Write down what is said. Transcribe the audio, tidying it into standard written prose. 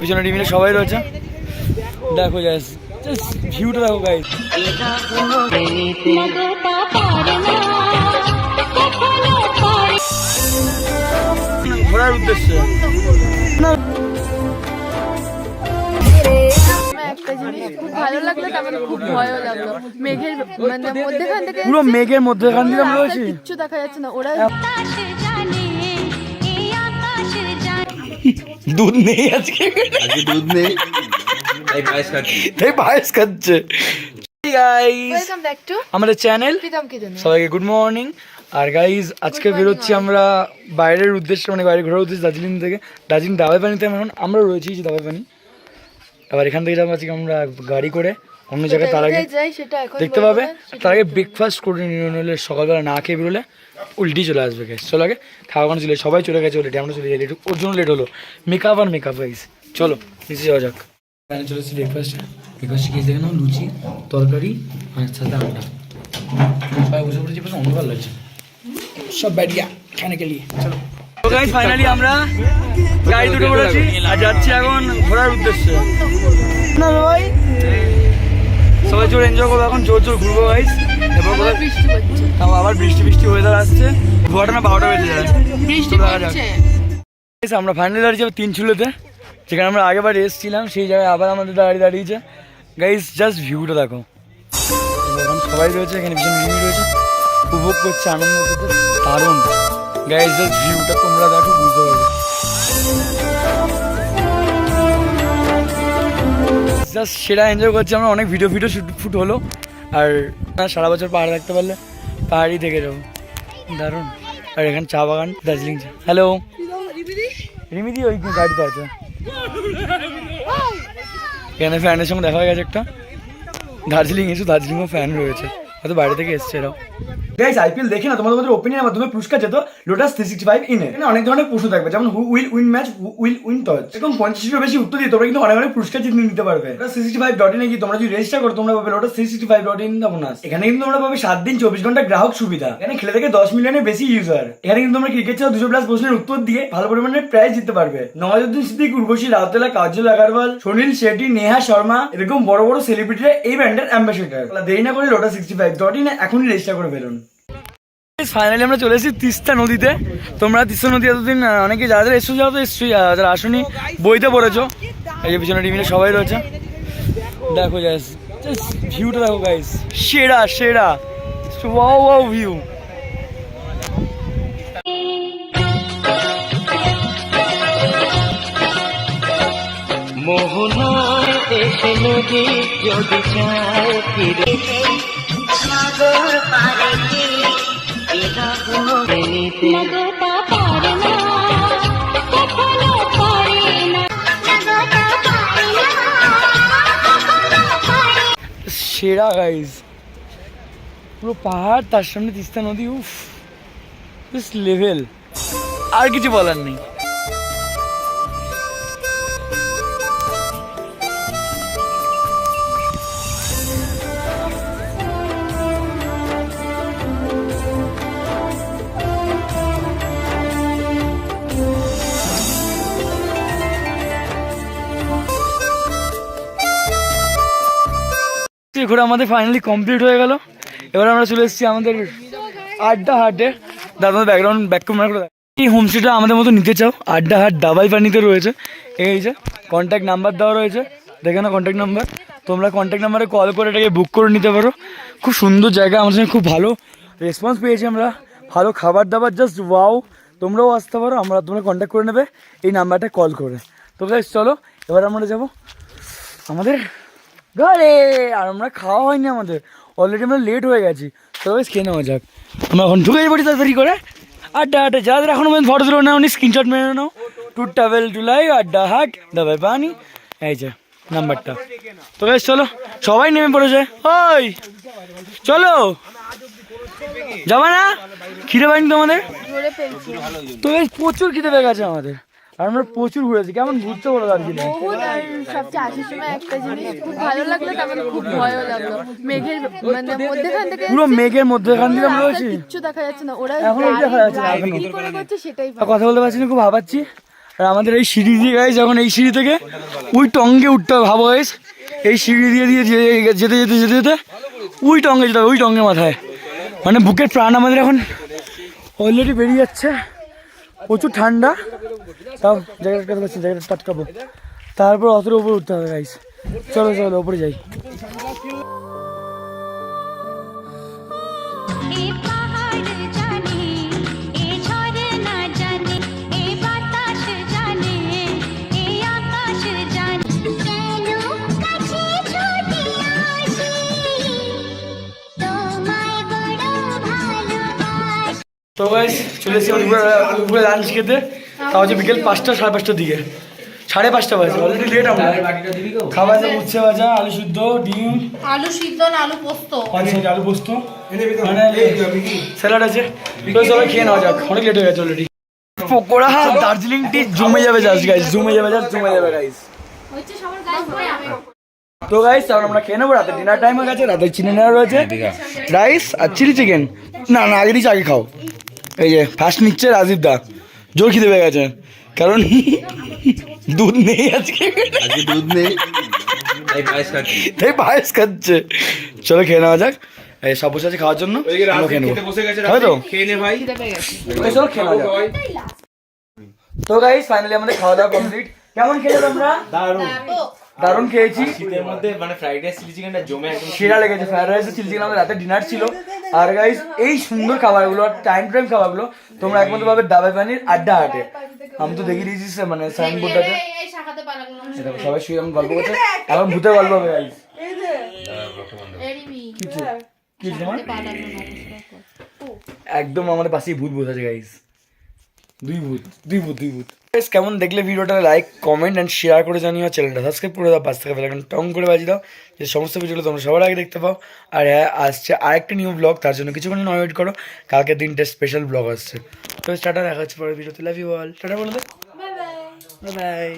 পিছনে রিমিলে সবাই রয়েছে। দেখো জাস্ট ভিউটা দেখো গাইস। ঘোরার উদ্দেশ্যে একটা জিনিস খুব ভালো লাগলো, তারপরে খুব ভয়ও লাগলো। মেঘের মানে মধ্যখান থেকে, পুরো মেঘের মধ্যখান দিয়ে আমরা রয়েছি, কিচ্ছু দেখা যাচ্ছে না। ওরা দুধ নেই আজকে, দুধ নেই, তাই পায়েস খাচ্ছে। গাইস ওয়েলকাম ব্যাক টু আমাদের চ্যানেল প্রীতম কি জানো। সবাইকে গুড মর্নিং। আর গাইজ আজকে বেরোচ্ছি আমরা বাইরের উদ্দেশ্যে, মানে বাইরে ঘোরার উদ্দেশ্যে দার্জিলিং থেকে। দার্জিলিং দাবাই পানিতে এখন আমরা রয়েছি, যে দাবাই পানি। আবার এখান থেকে যাবো আজকে আমরা গাড়ি করে অন্য জায়গায়। তার আগে দেখতে পাবে, তার আগে ব্রেকফাস্ট করে নিয়ে নিলে সকালবেলা না খেয়ে বেরোলে উল্টি চলে আসবে। গাইস চলো আগে খাওয়া চলে, সবাই চলে গেছে অলরেডি, আমরা চলে যাই। ওর জন্য লেট হলো, মেকআপ আর মেকআপ। গাইস চলো নিচে যাওয়া যাক। চলে এসেছি ব্রেকফাস্টে। ব্রেকফাস্টে খেয়েছি কেন, লুচি তরকারি আর সাথে আন্ডা। সবাই বসে পড়েছি, বেশ অন্ধকার লাগছে। সব ব্যাটিয়া খানে কে লিয়ে চলো। তো গাইস ফাইনালি আমরা গাড়ি দুটো করেছি আর যাচ্ছি এখন ঘোরার উদ্দেশ্যে। না ভাই সবাই জোর এনজয় করবো, এখন জোর জোর ঘুরবো গাইস। এবার বৃষ্টি পড়ছে, আবার বৃষ্টি বৃষ্টি ওয়েদার আসছে, ঘোরাটা 12টা বেজে যায়। বৃষ্টি পড়ছে। আমরা ফাইনালি দাঁড়িয়ে যাবো তিনচুলোতে, যেখানে আমরা আগেবার এসেছিলাম, সেই জায়গায় আবার আমাদের দাঁড়িয়েছে। গাইস জাস্ট ভিউটা দেখো, এখন সবাই রয়েছে এখানে, ভীষণ ভিউ রয়েছে, উপভোগ করছে, আনন্দ করতে দারুণ। গাইস জাস্ট ভিউটা তোমরা দেখো, বুঝতে পারবে। জাস্ট সেটা এনজয় করছি আমরা। অনেক ভিডিও শুট হলো, আর সারা বছর পাহাড় থাকতে পারলে পাহাড়ই থেকে যাবো, দারুণ। আর এখানে চা বাগান, দার্জিলিং চা। হ্যালো রিমিদি, ওই গাড়িতে আছে। এখানে ফ্যানের সঙ্গে দেখা হয়ে গেছে একটা। দার্জিলিং এসে দার্জিলিংও ফ্যান রয়েছে, হয়তো বাইরে থেকে এসছে এরাও। গাইস আইপিএল দেখে না তোমাদের ওপিনিয়নের মাধ্যমে পুরস্কার যেত লোটাস 365 ইনে। এখানে অনেক ধরনের প্রশ্ন থাকবে, যেমন who will win match, who will win toss. এরকম 50টিরও বেশি উত্তর দিয়ে তোমরা কিন্তু অনেক অনেক পুরস্কার জিতে নিতে পারবে। লোটাস 365.in এ গিয়ে তোমরা যদি রেজিস্টার করো, তোমরা পাবে লোটাস 365.in দা বোনাস। এখানে কিন্তু তোমরা পাবে 7 দিন 24 ঘন্টা গ্রাহক সুবিধা। এখানে খেলে থেকে 10 মিলিয়নের বেশি ইউজার। এখানে কিন্তু তোমরা ক্রিকেট ছাড়াও 200+ প্রশ্নের উত্তর দিয়ে ভালো পরিমাণে প্রাইজ জিততে পারবে। নওয়াজুদ্দিন সিদ্দিক, উর্বশী রাউতেলা, কাজল আগারওয়াল, সুনীল শেট্টি, নেহা শর্মা, এরকম বড় বড় সেলিব্রিটিরা এই ব্র্যান্ডের অ্যাম্বাসেডর। দেরি না করে লোটাস 65.in এখনই রেজিস্টার করে ফেলুন। ফাইনালি আমরা চলে এসেছি তিস্তা নদীতে। তোমরা তিস্তা নদী এতদিন অনেকে যাদের এসছো, যারা তো এসছো, যারা আসনি বইতে পড়েছো। এই যে পিছনে টিভিতে সবাই রয়েছে, দেখো জাস্ট ভিউটা দেখো গাইস, সেরা সেরা ওয়াও ওয়াও ভিউ। মোহনায় এসে নদী যদি চায় ফিরে সাগর পারে কি এরা কোনো বেনিতে লাগতা পারে না, কখনো পারে না, লাগতা পারে না, কখনো পারে। সেরা গাইস, পুরো পাহাড়, তার সামনে তিস্তা নদী, উফ দিস লেভেল, আর কিছু বলার নেই। ঘোরা আমাদের ফাইনালি কমপ্লিট হয়ে গেল। এবার আমরা চলে এসেছি আমাদের আড্ডা হাটে। দাদা ব্যাকগ্রাউন্ড ব্যাক ক্যামেরা করে। এই হোমস্টেটা আমাদের মতো নিতে চাও, আড্ডা হাট দাবাই পানিতে রয়েছে। এই যে কন্ট্যাক্ট নাম্বার দেওয়া রয়েছে, দেখে না কন্ট্যাক্ট নাম্বার। তোমরা কন্ট্যাক্ট নাম্বারে কল করে এটাকে বুক করে নিতে পারো। খুব সুন্দর জায়গা, আমাদের সঙ্গে খুব ভালো রেসপন্স পেয়েছি আমরা, ভালো খাবার দাবার, জাস্ট ওয়াও। তোমরাও আসতে পারো, তোমরা কন্ট্যাক্ট করে নেবে এই নাম্বারটা কল করে। তো গাইস চলো এবার আমরা যাবো আমাদের ঘরে। আর আমরা খাওয়া হয়নি আমাদের, অলরেডি আমরা লেট হয়ে গেছি। তো বেশ খেয়ে নেওয়া যাক। আমরা এখন ঢুকে পড়ি তাড়াতাড়ি করে আড্ডা হাটে। যাদের এখন আমাদের ফটো তুলে নাও, স্ক্রিনশট মেরে নাও। টু ট্রাভেল টু লাইভ আড্ডা হাট দাবাই পানি, এই যে নাম্বারটা। তো বেশ চলো সবাই নেমে পড়েছে, ওই চলো যাবা না? খিদে পাইনি তোমাদের? তো বেশ প্রচুর খিদে পেয়ে গেছে আমাদের, আর আমরা প্রচুর ঘুরেছি। কেমন ঘুরতে বলো দার্জিলিং? সবচেয়ে আসার সময় একটা জিনিস খুব ভালো লাগলো, তারপরে খুব ভয়ও লাগলো। মেঘের মানে মধ্যখান থেকে, পুরো মেঘের মধ্যখান দিয়ে আমরা রয়েছি, কিচ্ছু দেখা যাচ্ছে না। ওরা এখন দেখা যাচ্ছে না, কি করে করছে সেটাই কথা বলতে পারছি না, খুব ভাবাচ্ছি। আর আমাদের এই সিঁড়ি দিয়ে গাইস যখন এই সিঁড়ি থেকে ওই টঙ্গে উঠতে হবে, ভাবো গাইস এই সিঁড়ি দিয়ে দিয়ে যেতে যেতে যেতে যেতে ওই টঙ্গে যেতে হবে, ওই টঙ্গে মাথায়। মানে বুকের প্রাণ আমাদের এখন অলরেডি বেরিয়ে যাচ্ছে, প্রচুর ঠান্ডা। তাও জ্যাকেট কাটতে পারছি, জ্যাকেট টাটকাবো, তারপর অতটা উপরে উঠতে হবে গাইস। চলো চলো উপরে যাই। তো গাইস চলে এসেছি দুপুরে লাঞ্চ খেতে, তা হচ্ছে বিকেল 5টা 5:30টার দিকে, 5:30 বাজে, অলরেডি লেট। আমরা খাবার যে উচ্ছে ভাজা, আলু সিদ্ধ, ডিম, আলু সিদ্ধ না আলু পোস্ত, আচ্ছা আলু পোস্ত, মানে স্যালাড আছে। তো সবাই খেয়ে নেওয়া যাক, অনেক লেট হয়ে গেছে অলরেডি। পকোড়া, দার্জিলিং টি জমে যাবে জাস্ট গাইস, জমে যাবে জাস্ট, জমে যাবে গাইস। তো গাইস তাহলে আমরা খেয়ে নেবো, রাতে ডিনার টাইম হয়ে গেছে। রাতে চিনি নেওয়া রয়েছে, রাইস আর চিলি চিকেন। না না আগে নিচে আগে খাও। এই যে ফার্স্ট নিচ্ছে রাজীব দা, জোর খিদে পেয়ে গেছে, কারণ দুধ নেই আজকে, দুধ নেই, তাই পায়েস খাচ্ছে। চলো খেয়ে নেওয়া যাক, এই সব বসে আছে খাওয়ার জন্য, আমরা খেয়ে নেবো, হবে তো? চলো খেয়ে নেওয়া যাক। তো গাইস ফাইনালি আমাদের খাওয়া দাওয়া কমপ্লিট। কেমন খেলে তোমরা? দারুণ খেয়েছি। শীতের মধ্যে মানে ফ্রাইড রাইস চিলি চিকেনটা জমে একদম সেরা লেগেছে। ফ্রাইড রাইস চিলি চিকেন আমাদের রাতে ডিনার ছিল। আর গাইস এই সুন্দর খাবারগুলো, টাইম টাইম খাবারগুলো তোমরা একমাত্র পাবে দাবাই পানির আড্ডা হাটে। আমি তো দেখে দিয়েছি মানে সাইনবোর্ডটাতে, সবাই শুয়ে আমি গল্প করছে, এখন ভূতের গল্প হবে গাইস। একদম আমাদের পাশেই ভূত বসে আছে গাইস, দুই ভূত। গাইস কেমন দেখলে ভিডিওটা, লাইক কমেন্ট অ্যান্ড শেয়ার করে জানিও, চ্যানেলটা সাবস্ক্রাইব করে দাও, পাশ থেকে বেল আইকন টং করে বাজিয়ে দাও, যে সমস্ত ভিডিওগুলো তোমরা সবার আগে দেখতে পাও। আর হ্যাঁ আসছে আরেকটা নিউ ব্লগ, তার জন্য কিছুক্ষণ ওয়েট করো, কালকে দিনটা স্পেশাল ব্লগ আসছে। তো টাটা, দেখা হচ্ছে পরের ভিডিওতে। লাভ ইউ অল, টাটা বলে দে, বাই বাই।